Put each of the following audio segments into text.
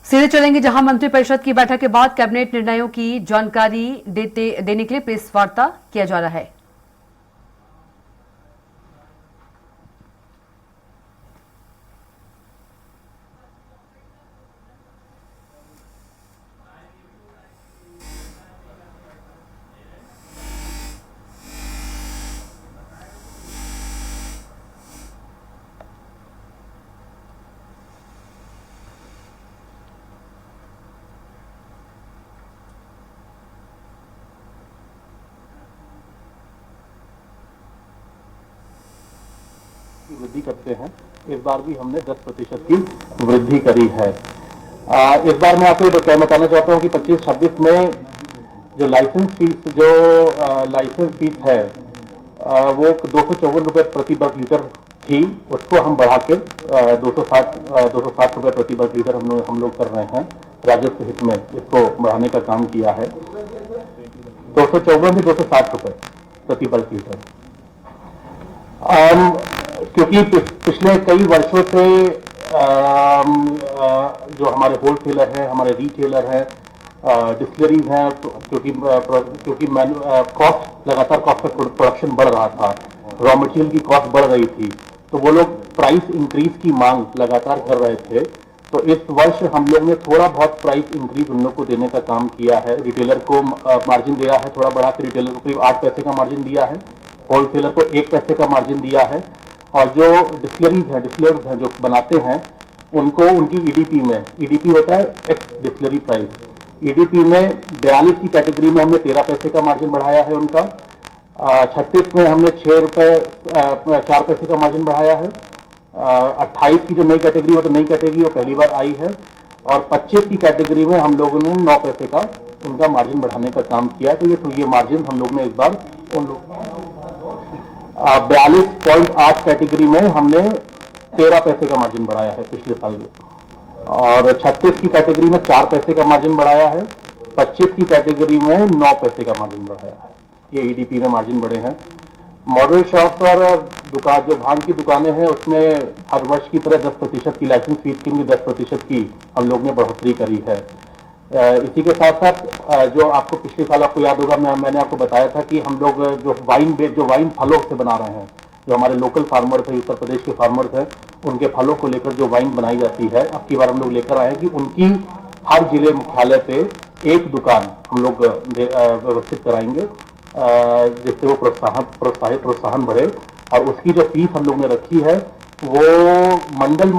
सीधे चलेंगे जहां मंत्रिपरिषद की बैठक के बाद कैबिनेट निर्णयों की जानकारी देने के लिए प्रेस वार्ता किया जा रहा है। वृद्धि करते हैं। इस बार भी हमने 10% की वृद्धि करी है। इस बार मैं आपको ये बताना चाहता हूँ कि 25-26 में जो लाइसेंस फीस है वो 254 रुपये प्रति वर्ग लीटर थी, उसको हम बढ़ा के 260 रुपये प्रति वर्ग लीटर हम लोग कर रहे हैं। राजस्व हित में इसको बढ़ाने का काम किया है। 254 से 260 रुपये प्रति वर्ग लीटर। क्योंकि पिछले कई वर्षों से जो हमारे होलसेलर हैं, हमारे रिटेलर हैं, डिस्टिलरीज हैं, क्योंकि कॉस्ट लगातार कॉस्ट ऑफ प्रोडक्शन बढ़ रहा था, रॉ मटेरियल की कॉस्ट बढ़ रही थी, तो वो लोग प्राइस इंक्रीज की मांग लगातार कर रहे थे। तो इस वर्ष हम लोग ने थोड़ा बहुत प्राइस इंक्रीज उन लोग को देने का काम किया है। रिटेलर को मार्जिन दिया है, थोड़ा बढ़ा के रिटेलर को करीब 8 पैसे का मार्जिन दिया है, होलसेलर को 1 पैसे का मार्जिन दिया है, और जो डिस्टिलर्स हैं जो बनाते हैं उनको उनकी ईडीपी में, ईडीपी होता है एक्स डिस्टिलरी प्राइस, ईडीपी में 42 की कैटेगरी में हमने 13 पैसे का मार्जिन बढ़ाया है उनका। 36 में हमने 6 रुपये 4 पैसे का मार्जिन बढ़ाया है। 28 की जो नई कैटेगरी हो, तो नई कैटेगरी वो पहली बार आई है, और 25 की कैटेगरी में हम लोगों ने 9 पैसे का उनका मार्जिन बढ़ाने का काम किया। तो ये मार्जिन हम लोग ने इस बार 42.8 कैटेगरी में हमने 13 पैसे का मार्जिन बढ़ाया है पिछले साल में, और 36 की कैटेगरी में 4 पैसे का मार्जिन बढ़ाया है, 25 की कैटेगरी में 9 पैसे का मार्जिन बढ़ाया है। ये ईडीपी में मार्जिन बढ़े हैं। मॉडल शॉप और दुकान, जो भांग की दुकानें हैं, उसमें हर वर्ष की तरह 10% की लाइसेंस फीस की भी 10% की हम लोग ने बढ़ोतरी करी है। इसी के साथ साथ जो आपको पिछले साल आपको याद होगा, मैंने आपको बताया था कि हम लोग जो वाइन फलों से बना रहे हैं, जो हमारे लोकल फार्मर्स हैं, उत्तर प्रदेश के फार्मर्स हैं, उनके फलों को लेकर जो वाइन बनाई जाती है, अब की बार हम लोग लेकर आए हैं कि उनकी हर जिले मुख्यालय पे एक दुकान हम लोग व्यवस्थित कराएंगे, जिससे वो प्रोत्साहन बढ़े। और उसकी जो फीस हम लोग ने रखी है वो मंडल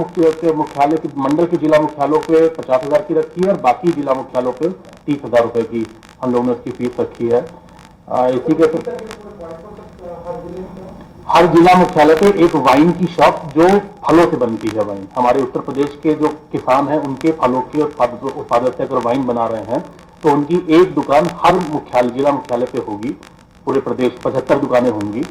के जिला मुख्यालयों पे 50,000 की रखी है, और बाकी जिला मुख्यालयों पे 30,000 रुपए की हम लोगों ने उसकी फीस रखी है। इसी के हर जिला मुख्यालय पे एक वाइन की शॉप जो फलों से बनती है वाइन, हमारे उत्तर प्रदेश के जो किसान हैं उनके फलों की उत्पादन से अगर वाइन बना रहे हैं तो उनकी एक दुकान हर जिला मुख्यालय पे होगी। पूरे प्रदेश 75 दुकानें होंगी।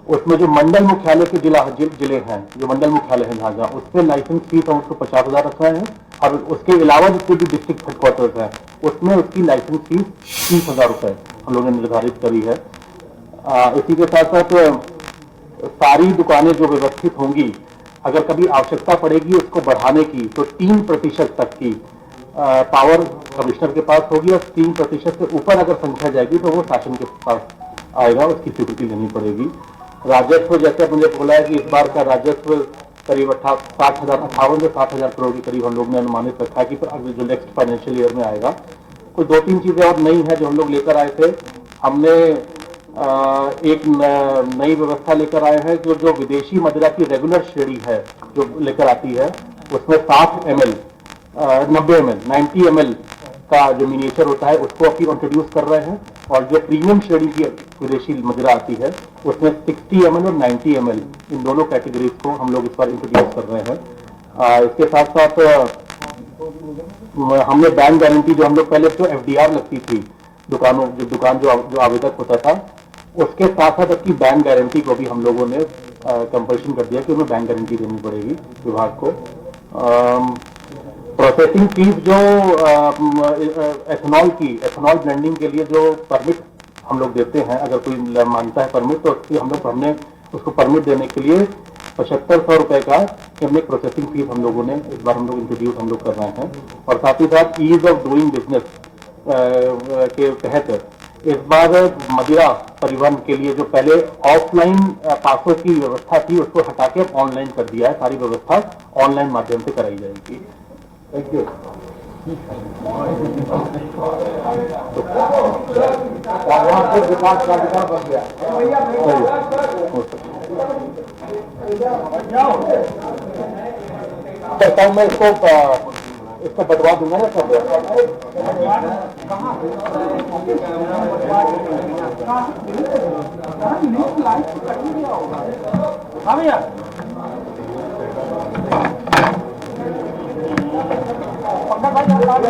उसमें जो मंडल मुख्यालय के जिले हैं, जो मंडल मुख्यालय है जहाँ उस पर लाइसेंस फीस हम उसको 50,000 रख रहे हैं, और उसके अलावा जितने भी डिस्ट्रिक्ट हेडक्वार्टर्स हैं उसमें उसकी लाइसेंस फीस 30,000 रुपए हम लोगों ने निर्धारित करी है। इसी के साथ साथ सारी दुकानें जो व्यवस्थित होंगी, अगर कभी आवश्यकता पड़ेगी उसको बढ़ाने की, तो 3% तक की पावर कमिश्नर के पास होगी, और 3% से ऊपर अगर संख्या जाएगी तो वो शासन के पास आएगा, उसकी स्वीकृति लेनी पड़ेगी। राजस्व, जैसे मुझे बोला है कि इस बार का राजस्व करीब 58 से 60,000 करोड़ के करीब हम लोग ने अनुमानित रखा है कि जो नेक्स्ट फाइनेंशियल ईयर में आएगा। कोई 2-3 चीजें और नई है जो हम लोग लेकर आए थे। हमने एक नई व्यवस्था लेकर आए हैं, जो विदेशी मदिरा की रेगुलर श्रेणी है जो लेकर आती है, उसमें 60 ml 90 ml का जो मिनिएचर होता है उसको अभी इंट्रोड्यूस कर रहे हैं, और जो प्रीमियम श्रेणी की विदेशी मदिरा आती है उसमें 60 ml और 90 ml इन दोनों कैटेगरीज को हम लोग इस बार इंट्रोड्यूस कर रहे हैं। इसके साथ साथ हमने बैंक गारंटी, जो हम लोग पहले जो FDR लगती थी दुकान जो आवेदक होता था, उसके साथ साथ अपनी बैंक गारंटी को भी हम लोगों ने कंपल्शन कर दिया कि उन्हें बैंक गारंटी देनी पड़ेगी विभाग को। प्रोसेसिंग फीस जो एथेनॉल ब्लेंडिंग के लिए जो परमिट हम लोग देते हैं, अगर कोई मांगता है परमिट, तो हमने उसको परमिट देने के लिए 7500 रुपए का में प्रोसेसिंग फीस हम लोगों ने इस बार हम लोग इंट्रोड्यूस हम लोग कर रहे हैं, और साथ ही साथ ईज ऑफ डूइंग बिजनेस के तहत इस बार मदिरा परिवहन के लिए जो पहले ऑफलाइन पासों की व्यवस्था थी उसको हटा के ऑनलाइन कर दिया है, सारी व्यवस्था ऑनलाइन माध्यम से कराई जाएगी। Thank you. विकास प्राधिकार बन गया, करता हूँ मैं इसको बदवा दूंगा ना सब। हाँ भैया, पंकज भाई